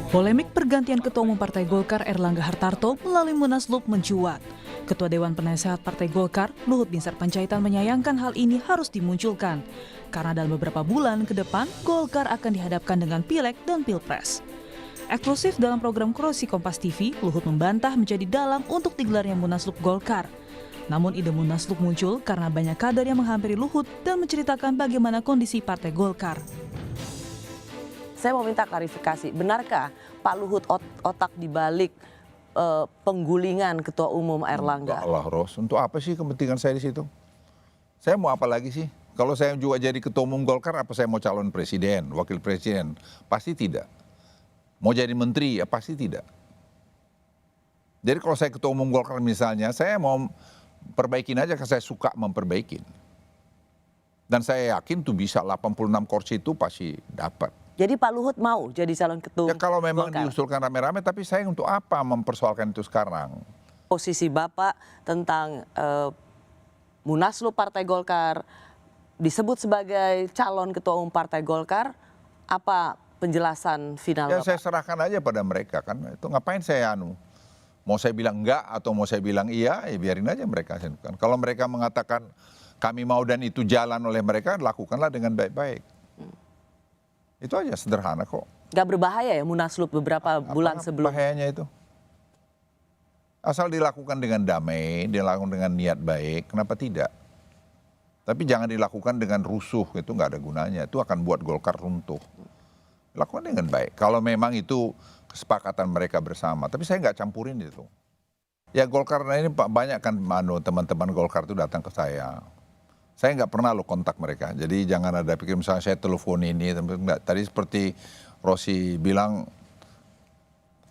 Polemik pergantian Ketua Umum Partai Golkar Erlangga Hartarto melalui Munaslup mencuat. Ketua Dewan Penasehat Partai Golkar, Luhut Binsar Panjaitan menyayangkan hal ini harus dimunculkan. Karena dalam beberapa bulan ke depan, Golkar akan dihadapkan dengan Pileg dan Pilpres. Eksklusif dalam program Krosi Kompas TV, Luhut membantah menjadi dalang untuk digelarnya Munaslup Golkar. Namun ide Munaslup muncul karena banyak kader yang menghampiri Luhut dan menceritakan bagaimana kondisi Partai Golkar. Saya mau minta klarifikasi, benarkah Pak Luhut otak dibalik penggulingan Ketua Umum Erlangga? Enggak lah, Ros. Untuk apa sih kepentingan saya di situ? Saya mau apa lagi sih? Kalau saya juga jadi Ketua Umum Golkar, apa saya mau calon presiden, wakil presiden? Pasti tidak. Mau jadi menteri, ya pasti tidak. Jadi kalau saya Ketua Umum Golkar misalnya, saya mau perbaikin aja karena saya suka memperbaikin. Dan saya yakin tuh bisa 86 kursi itu pasti dapat. Jadi Pak Luhut mau jadi calon ketua? Ya kalau memang Golkar. diusulkan rame-rame, tapi saya untuk apa mempersoalkan itu sekarang? Posisi Bapak tentang Munaslup Partai Golkar disebut sebagai calon ketua umum Partai Golkar, apa penjelasan final Ya Bapak? saya serahkan aja pada mereka kan. Itu ngapain saya mau saya bilang enggak atau mau saya bilang iya, ya biarin aja mereka. Kalau mereka mengatakan kami mau dan itu jalan oleh mereka, lakukanlah dengan baik-baik. Itu aja sederhana kok. Gak berbahaya ya Munaslup beberapa bulan sebelum? Bahayanya itu. Asal dilakukan dengan damai, dilakukan dengan niat baik, kenapa tidak? Tapi jangan dilakukan dengan rusuh, itu nggak ada gunanya. Itu akan buat Golkar runtuh. Lakukan dengan baik. Kalau memang itu kesepakatan mereka bersama. Tapi saya nggak campurin itu. Ya Golkar ini banyak kan teman-teman Golkar itu datang ke saya. Saya nggak pernah lo kontak mereka, jadi jangan ada pikir misalnya saya telepon ini, enggak. Tadi seperti Rosi bilang,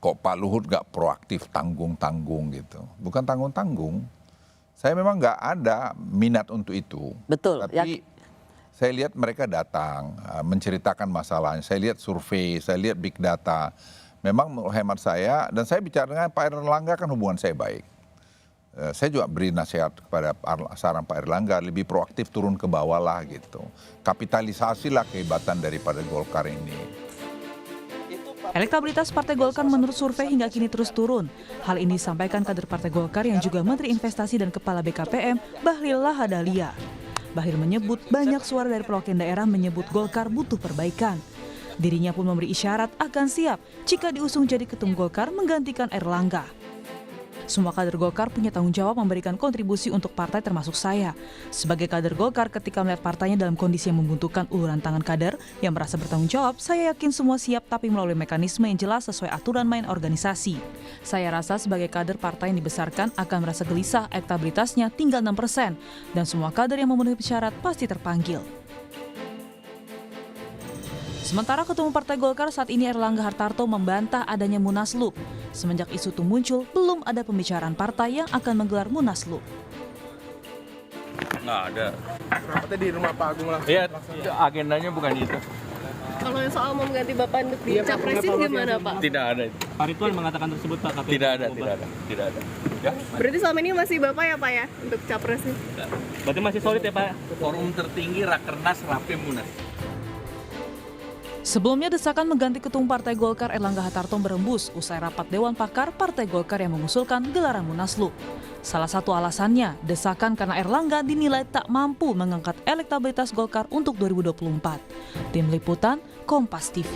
kok Pak Luhut nggak proaktif, tanggung-tanggung gitu. Bukan tanggung-tanggung, saya memang nggak ada minat untuk itu. Betul. Tapi saya lihat mereka datang, menceritakan masalahnya, saya lihat survei, saya lihat big data. Memang hemat saya, dan saya bicara dengan Pak Erlangga kan hubungan saya baik. Saya juga beri nasihat kepada saran Pak Erlangga lebih proaktif turun ke bawah lah gitu. Kapitalisasilah kehebatan daripada Golkar ini. Elektabilitas Partai Golkar menurut survei hingga kini terus turun. Hal ini disampaikan kader Partai Golkar yang juga Menteri Investasi dan Kepala BKPM, Bahlil Lahadalia. Bahlil menyebut banyak suara dari perwakilan daerah menyebut Golkar butuh perbaikan. Dirinya pun memberi isyarat akan siap jika diusung jadi ketum Golkar menggantikan Erlangga. Semua kader Golkar punya tanggung jawab memberikan kontribusi untuk partai termasuk saya. Sebagai kader Golkar ketika melihat partainya dalam kondisi yang membutuhkan uluran tangan kader yang merasa bertanggung jawab, saya yakin semua siap tapi melalui mekanisme yang jelas sesuai aturan main organisasi. Saya rasa sebagai kader partai yang dibesarkan akan merasa gelisah elektabilitasnya tinggal 6% dan semua kader yang memenuhi syarat pasti terpanggil. Sementara Ketua Umum Partai Golkar saat ini Erlangga Hartarto membantah adanya Munaslup. Semenjak isu itu muncul, belum ada pembicaraan partai yang akan menggelar Munaslup. Nggak ada. Rapatnya di rumah Pak Agung langsung. Iya, agendanya bukan itu. Kalau yang soal mau mengganti Bapak untuk dicapresin gimana Pak? Tidak ada itu. Pak Ridwan mengatakan tersebut Pak. Tidak ada. Ya. Berarti selama ini masih Bapak ya Pak ya untuk capresnya? Berarti masih solid ya Pak? Forum tertinggi Rakernas Rapim Munas. Sebelumnya desakan mengganti Ketua Umum Partai Golkar Erlangga Hartarto berembus usai rapat Dewan Pakar Partai Golkar yang mengusulkan gelaran Munaslup. Salah satu alasannya, desakan karena Erlangga dinilai tak mampu mengangkat elektabilitas Golkar untuk 2024. Tim Liputan, Kompas TV.